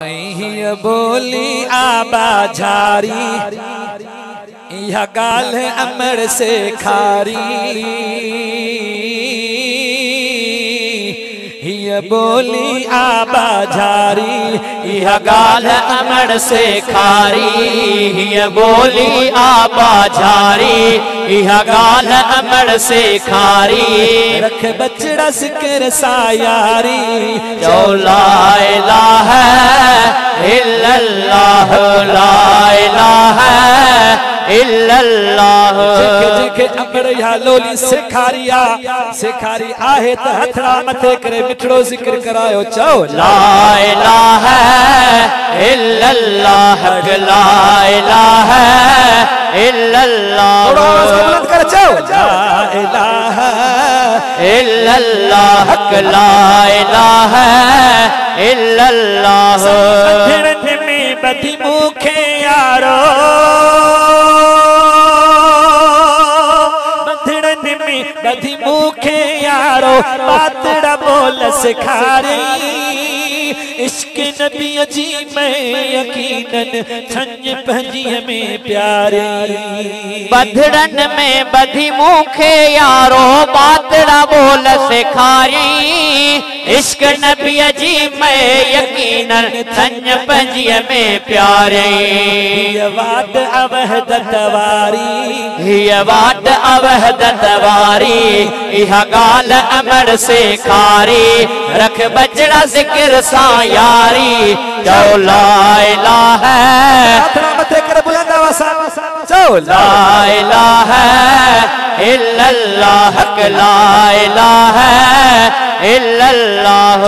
हीअ बोली आबा झारी, यह गाल अमर से खारी। हीअ बोली आबा झारी, यह गाल अमर से खारी। हीअ बोली आबा झारी, यह गाल अमर से खारी। रख बचड़ा सिकर सायारी, जो ला इलाहा इल्लल्लाह, ला इलाहा इल्लल्लाह। जेके अमर या लोली सिखारिया सिखारी आहे त हथड़ा मथे करे मिठड़ो जिक्र करायो। चओ ला इलाहा इल्लल्लाह, ला इलाहा इल्लल्लाह। बुलंद कर चओ ला इलाहा इल्लल्लाह, ला इलाहा इल्लल्लाह। बंधन में बधी मुखे यारो, बंधन में बधी मुखे यारो, पातड़ा बोल सिखारी। इश्क नबी जी में यकीनन छंज पंजी में प्यारी। बधड़न में बधी मुखे यारो, पातड़ा बोल सिखारी। इश्क नबी जी में यकीनन छंज पंजी में प्यारी। हिय वाट अवहदत वारी, हिय वाट अवहदत वारी, यह गाल अमर से खारी। रख बचड़ा जिक्र सा यारी, जो ला इलाहा चो ला इलाहा इल्लल्लाह, ला इलाहा इल्लल्लाह।